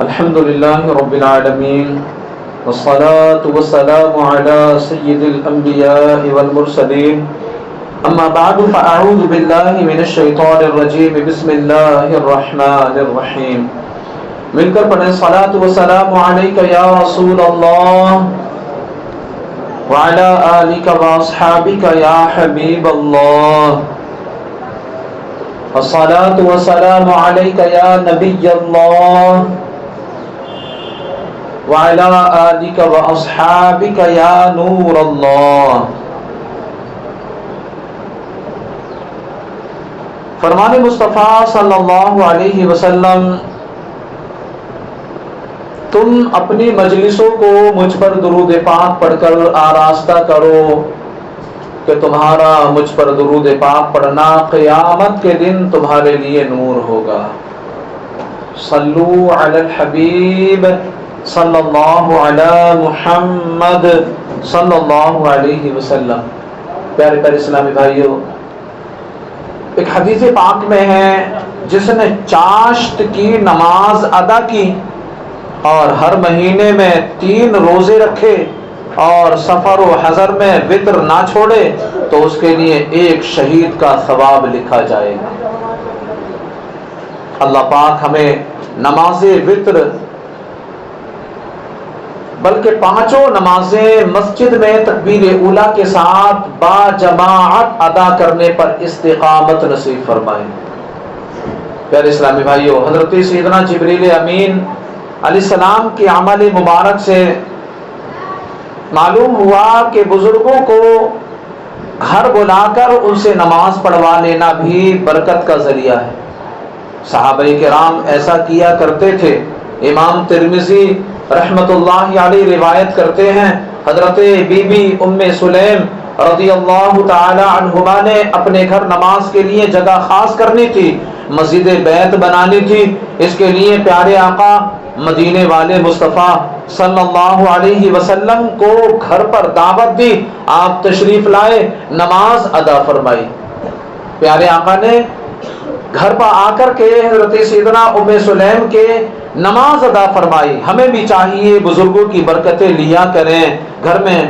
الحمد لله رب العالمين والصلاة والسلام على سيد الأنبياء والمرسلين أما بعد فأعوذ بالله من الشيطان الرجيم بسم الله الرحمن الرحيم مل کر پڑھیں صلاة والسلام عليك يا رسول الله وعلى آلك وأصحابك يا حبيب الله والصلاة والسلام عليك يا نبي الله وعلى آلك وأصحابك يا نور الله. فرمان مصطفیٰ صلی اللہ علیہ وسلم، تم اپنی مجلسوں کو مجھ پر درود پاک پڑھ کر آراستہ کرو کہ تمہارا مجھ پر درود پاک پڑھنا قیامت کے دن تمہارے لیے نور ہوگا. صلو علی الحبیب صلی اللہ علی محمد صلی اللہ علیہ وسلم. پیارے پیارے اسلامی بھائیو، ایک حدیث پاک میں ہے جس نے چاشت کی نماز ادا کی اور ہر مہینے میں 3 روزے رکھے اور سفر و حضر میں وطر نہ چھوڑے تو اس کے لیے ایک شہید کا ثواب لکھا جائے گا. اللہ پاک ہمیں نماز وطر بلکہ 5 نمازیں مسجد میں تکبیر اولیٰ کے ساتھ با جماعت ادا کرنے پر استقامت نصیب فرمائے. پیارے اسلامی بھائیو، حضرت سیدنا جبریل امین علیہ السلام کے عمل مبارک سے معلوم ہوا کہ بزرگوں کو گھر بلا کر ان سے نماز پڑھوا لینا بھی برکت کا ذریعہ ہے. صحابہ کرام ایسا کیا کرتے تھے. امام ترمذی رحمت اللہ علیہ روایت کرتے ہیں، حضرت بی بی ام سلیم رضی اللہ تعالی عنہما نے اپنے گھر نماز کے لیے جگہ خاص کرنی تھی، مسجد بیت بنانی تھی. اس کے لیے پیارے آقا مدینے والے مصطفیٰ صلی اللہ علیہ وسلم کو گھر پر دعوت دی. آپ تشریف لائے، نماز ادا فرمائی. پیارے آقا نے گھر پر آ کر کے حضرت سیدنا ام سلیم کے نماز ادا فرمائی. ہمیں بھی چاہیے بزرگوں کی برکتیں لیا کریں. گھر میں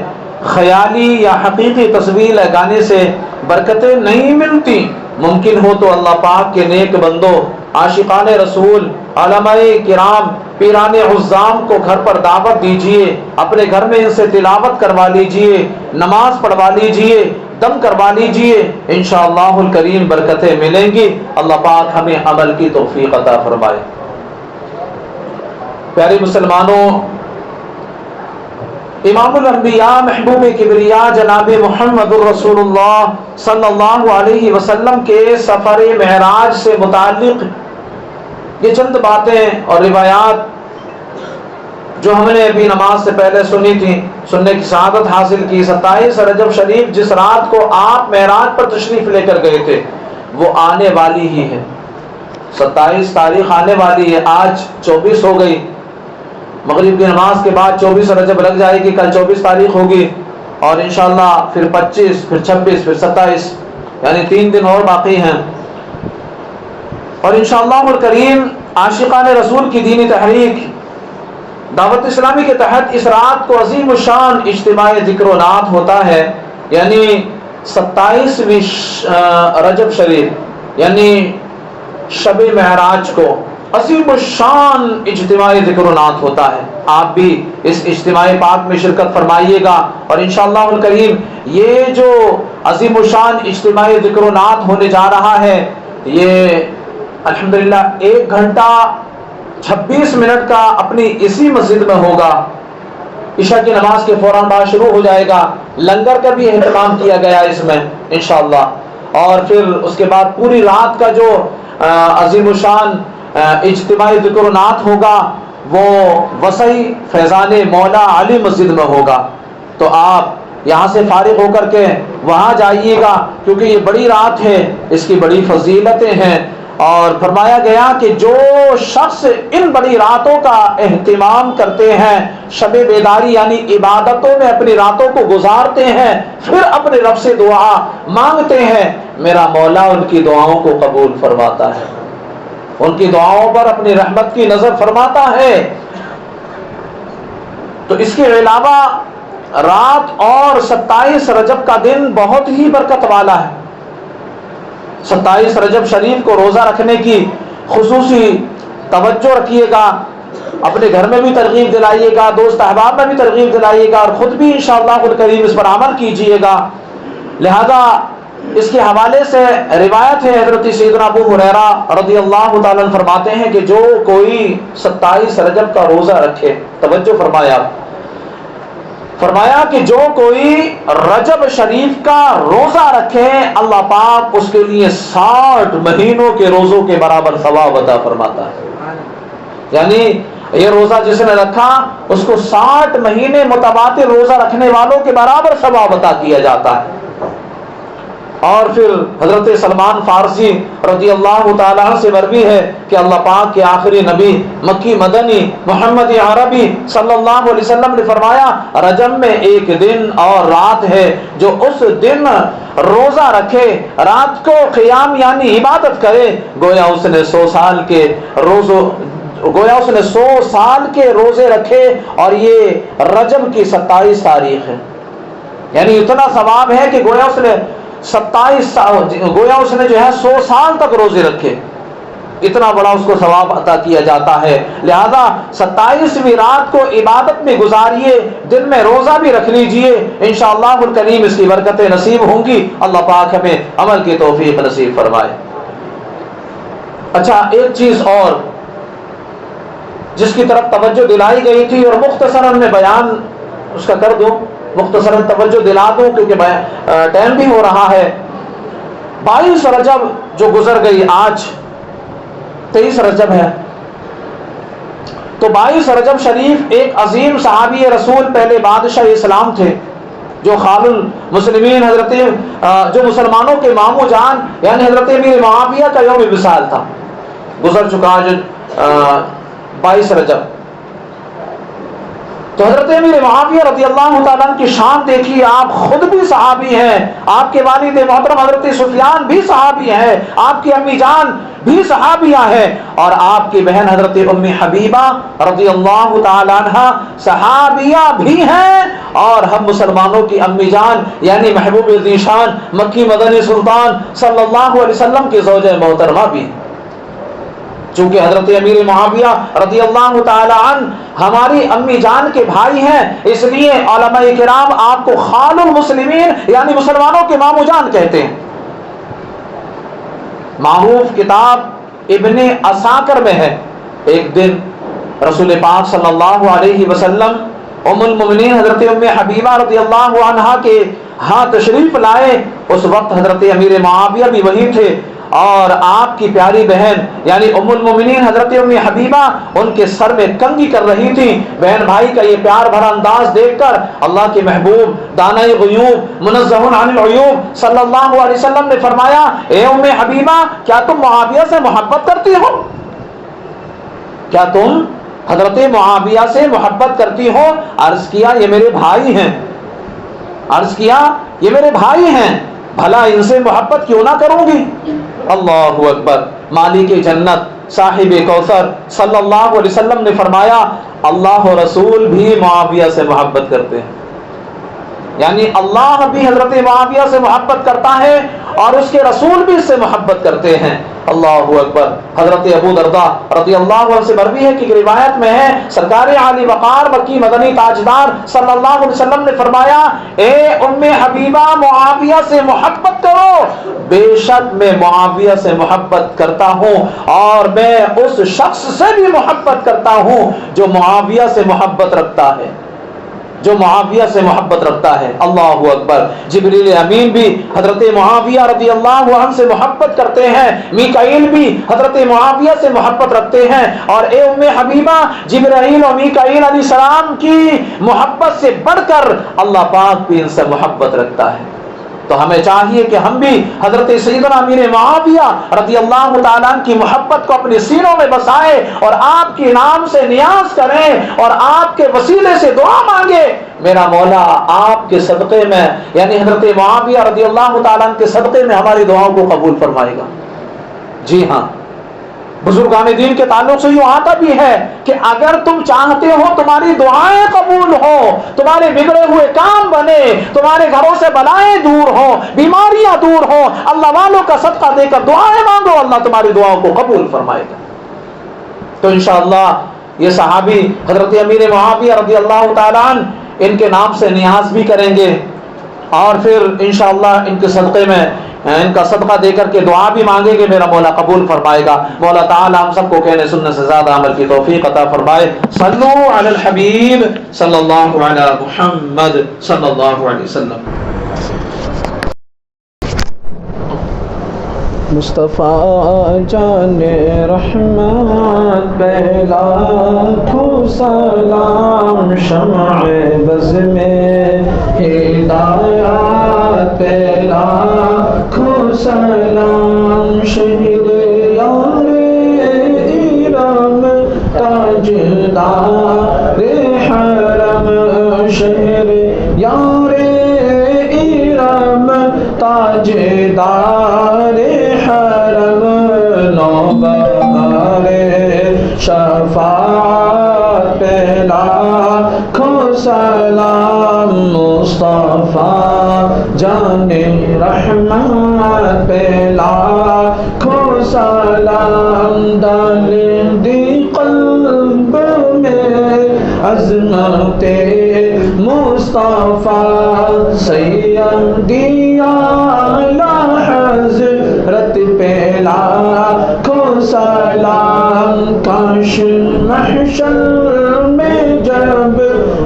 خیالی یا حقیقی تصویر لگانے سے برکتیں نہیں ملتی. ممکن ہو تو اللہ پاک کے نیک بندوں، عاشقان رسول، علماء کرام، پیران عظام کو گھر پر دعوت دیجئے، اپنے گھر میں ان سے تلاوت کروا لیجئے، نماز پڑھوا لیجئے، دم کروا لیجئے. انشاءاللہ الکریم برکتیں ملیں گی. اللہ پاک ہمیں عمل کی توفیق عطا فرمائے. پیارے مسلمانوں، امام الانبیاء محبوب کبریا جناب محمد الرسول اللہ صلی اللہ علیہ وسلم کے سفر معراج سے متعلق یہ چند باتیں اور روایات جو ہم نے ابھی نماز سے پہلے سنی تھی، سننے کی سعادت حاصل کی. 27 رجب شریف جس رات کو آپ معراج پر تشریف لے کر گئے تھے وہ آنے والی ہی ہے. 27 تاریخ آنے والی ہے. آج 24 ہو گئی. مغرب کی نماز کے بعد 24 رجب لگ جائے گی. کل 24 تاریخ ہوگی اور انشاءاللہ پھر 25، پھر 26، پھر 27، یعنی 3 دن اور باقی ہیں. اور انشاءاللہ الکریم عاشقان رسول کی دینی تحریک دعوت اسلامی کے تحت اس رات کو عظیم الشان اجتماع ذکر و نعت ہوتا ہے. یعنی 27ویں رجب شریف یعنی شب معراج کو عظیم الشان اجتماع ذکر و نعت ہوتا ہے. آپ بھی اس اجتماع پاک میں شرکت فرمائیے گا اور انشاءاللہ الکریم یہ جو عظیم الشان اجتماع ذکر و نعت ہونے جا رہا ہے یہ الحمدللہ 1 گھنٹہ 26 منٹ کا اپنی اسی مسجد میں ہوگا. عشاء کی نماز کے فوراً بعد شروع ہو جائے گا. لنگر کا بھی اہتمام کیا گیا اس میں انشاءاللہ. اور پھر اس کے بعد پوری رات کا جو عظیم الشان اجتماع ذکر و نعت ہوگا وہ وسعی فیضان مولا علی مسجد میں ہوگا. تو آپ یہاں سے فارغ ہو کر کے وہاں جائیے گا کیونکہ یہ بڑی رات ہے، اس کی بڑی فضیلتیں ہیں. اور فرمایا گیا کہ جو شخص ان بڑی راتوں کا اہتمام کرتے ہیں، شب بیداری یعنی عبادتوں میں اپنی راتوں کو گزارتے ہیں، پھر اپنے رب سے دعا مانگتے ہیں، میرا مولا ان کی دعاؤں کو قبول فرماتا ہے. ان کی دعاؤں پر اپنی رحمت کی نظر فرماتا ہے۔ تو اس کے علاوہ رات اور 27 رجب کا دن بہت ہی برکت والا ہے۔ 27 رجب شریف کو روزہ رکھنے کی خصوصی توجہ رکھیے گا، اپنے گھر میں بھی ترغیب دلائیے گا، دوست احباب میں بھی ترغیب دلائیے گا، اور خود بھی انشاءاللہ الکریم اس پر عمل کیجیے گا۔ لہذا اس کے حوالے سے روایت ہے، حضرت سیدنا ابو ہریرہ رضی اللہ تعالیٰ عنہ فرماتے ہیں کہ جو کوئی 27 رجب کا روزہ رکھے، توجہ فرمایا کہ جو کوئی رجب شریف کا روزہ رکھے، اللہ پاک اس کے لیے 60 مہینوں کے روزوں کے برابر ثواب عطا فرماتا ہے۔ یعنی یہ روزہ جس نے رکھا اس کو 60 مہینے متواتر روزہ رکھنے والوں کے برابر ثواب عطا کیا جاتا ہے۔ اور پھر حضرت سلمان فارسی رضی اللہ تعالیٰ عنہ سے مروی ہے کہ اللہ پاک کے آخری نبی مکی مدنی محمد عربی صلی اللہ علیہ وسلم نے فرمایا، رجب میں ایک دن اور رات ہے، جو اس دن روزہ رکھے، رات کو قیام یعنی عبادت کرے، گویا اس نے 100 سال کے روزے رکھے، اور یہ رجب کی 27 تاریخ ہے۔ یعنی اتنا ثواب ہے کہ گویا اس نے 100 سال تک روزے رکھے، اتنا بڑا اس کو ثواب عطا کیا جاتا ہے۔ لہذا 27ویں رات کو عبادت میں گزاریے، دن میں روزہ بھی رکھ لیجئے، انشاءاللہ الکریم اس کی برکتیں نصیب ہوں گی۔ اللہ پاک ہمیں عمل کی توفیق نصیب فرمائے۔ اچھا، ایک چیز اور جس کی طرف توجہ دلائی گئی تھی، اور مختصراً میں بیان اس کا کر دوں، مختصراً توجہ دلا دوں کیونکہ ٹائم بھی ہو رہا ہے۔ 22 رجب جو گزر گئی، آج 23 رجب ہے، تو 22 رجب شریف ایک عظیم صحابی رسول، پہلے بادشاہ اسلام تھے، جو خال المسلمین، جو مسلمانوں کے مامو جان یعنی حضرت امیر معاویہ کا یوم وصال تھا، گزر چکا آج 22 رجب۔ تو حضرت امیر معاویہ رضی اللہ تعالیٰ عنہ کی شان دیکھیے، آپ خود بھی صحابی ہیں، آپ کے والد محترم حضرت سفیان بھی صحابی ہیں، آپ کی امی جان بھی صحابیہ ہیں، اور آپ کی بہن حضرت ام حبیبہ رضی اللہ تعالیٰ عنہ صحابیہ بھی ہیں، اور ہم مسلمانوں کی امی جان یعنی محبوب ذیشان مکی مدنی سلطان صلی اللہ علیہ وسلم کی زوجہ محترمہ بھی ہیں۔ چونکہ حضرت امیر معاویہ رضی اللہ تعالی عنہ ہماری امی جان کے بھائی ہیں، اس لیے علماء کرام آپ کو خال المسلمین یعنی مسلمانوں کے مامو جان کہتے ہیں۔ معروف کتاب ابن عساکر میں ہے، ایک دن رسول پاک صلی اللہ علیہ وسلم ام المؤمنین حضرت ام حبیبہ رضی اللہ عنہا کے ہاں تشریف لائے، اس وقت حضرت امیر معاویہ بھی وہی تھے، اور آپ کی پیاری بہن یعنی ام المؤمنین حضرت ام حبیبہ ان کے سر میں کنگھی کر رہی تھی۔ بہن بھائی کا یہ پیار بھرا انداز دیکھ کر اللہ کے محبوب دانۂ غیوب منزہ عن العیوب صلی اللہ علیہ وسلم نے فرمایا، اے ام حبیبہ، کیا تم معاویہ سے محبت کرتی ہو؟ کیا تم حضرت معاویہ سے محبت کرتی ہو؟ عرض کیا یہ میرے بھائی ہیں، عرض کیا یہ میرے بھائی ہیں، بھلا ان سے محبت کیوں نہ کروں گی؟ اللہ اکبر۔ مالک جنت صاحب کوثر صلی اللہ علیہ وسلم نے فرمایا، اللہ و رسول بھی معاویہ سے محبت کرتے ہیں، یعنی اللہ بھی حضرت معاویہ سے محبت کرتا ہے اور اس کے رسول بھی اس سے محبت کرتے ہیں۔ اللہ اکبر۔ حضرت ابو درداء رضی اللہ عنہ سے مروی ہے کہ روایت میں ہے، سرکار عالی وقار مکی مدنی تاجدار صلی اللہ علیہ وسلم نے فرمایا، اے ام حبیبہ، معاویہ سے محبت کرو، بے شک میں معاویہ سے محبت کرتا ہوں، اور میں اس شخص سے بھی محبت کرتا ہوں جو معاویہ سے محبت رکھتا ہے، جو معاویہ سے محبت رکھتا ہے۔ اللہ اکبر۔ جبریل امین بھی حضرت معاویہ رضی اللہ عنہ سے محبت کرتے ہیں، میکائیل بھی حضرت معاویہ سے محبت رکھتے ہیں، اور اے ام حبیبہ، جبرائیل اور میکائیل علیہ السلام کی محبت سے بڑھ کر اللہ پاک بھی ان سے محبت رکھتا ہے۔ تو ہمیں چاہیے کہ ہم بھی حضرت سیدنا امیر معاویہ رضی اللہ تعالیٰ عنہ کی محبت کو اپنے سینوں میں بسائیں، اور آپ کے نام سے نیاز کریں، اور آپ کے وسیلے سے دعا مانگے، میرا مولا آپ کے صدقے میں یعنی حضرت معاویہ رضی اللہ تعالیٰ عنہ کے صدقے میں ہماری دعاؤں کو قبول فرمائے گا۔ جی ہاں، بزرگان دین کے تعلق سے یوں آتا بھی ہے کہ اگر تم چاہتے ہو تمہاری دعائیں قبول ہو، تمہارے بگڑے ہوئے کام بنے، تمہارے گھروں سے بلائیں دور ہو، بیماریاں دور ہو، اللہ والوں کا صدقہ دے کر دعائیں مانگو، اللہ تمہاری دعاؤں کو قبول فرمائے گا۔ تو انشاءاللہ یہ صحابی حضرت امیر معاویہ رضی اللہ تعالیٰ عنہ ان کے نام سے نیاز بھی کریں گے، اور پھر انشاءاللہ ان کے صدقے میں ان کا صدقہ دے کر کے دعا بھی مانگیں گے، میرا مولا قبول فرمائے گا۔ مولا تعالی ہم سب کو کہنے سننے سے زیادہ عمل کی توفیق عطا فرمائے۔ صلو علی الحبیب صلی اللہ علی محمد صلی اللہ علیہ وسلم۔ مصطفیٰ جان رحمت پہ لاکھوں سلام، شمع بز میں ہدایت پہ لاکھوں سلام، شہر یار ارم تاجدار حرم، شہر یار ارم تاجدار حرم، نوبہار شفاعت پہ لاکھوں سلام، مصطفیٰ جان رحمت پہ لاکھوں سلام، ڈال دی قلب میں عظمت مصطفیٰ، سیدی اعلیٰ حضرت پہ لاکھوں سلام، کاش محشر میں جب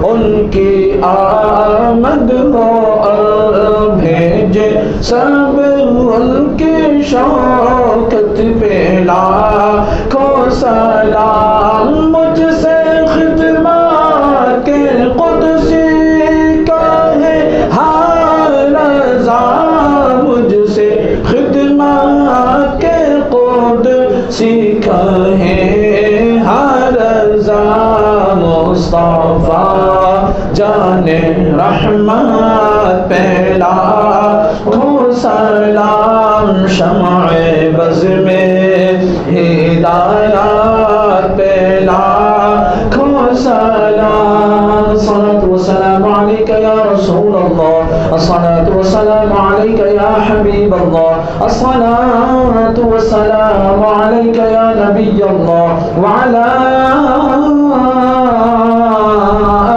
ان کی آمد ہو اور بھیجے سب ان کی شوکت پہ لاکھوں سلام، مجھ سے خدمات کے قدسی کا ہے ہر رضا، مجھ سے خدمات کے قدسی کا ہے ہر رضا، مصطفیٰ جان رحمت پہ لاکھوں سلام، شمع بز میں ہدایت پہ لاکھوں سلام، الصلاة والسلام علیک یا رسول اللہ، الصلاة والسلام علیک یا حبیب اللہ، الصلاة والسلام علیک یا نبی اللہ، وعلی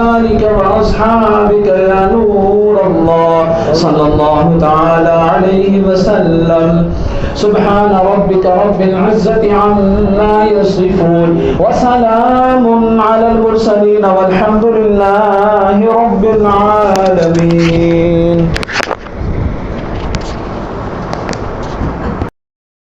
آلک واصحابک یا نور اللہ، صلی اللہ تعالی علیہ وسلم۔ سبحان ربك رب العزة عما يصفون، وسلام على المرسلين، والحمد لله رب العالمين۔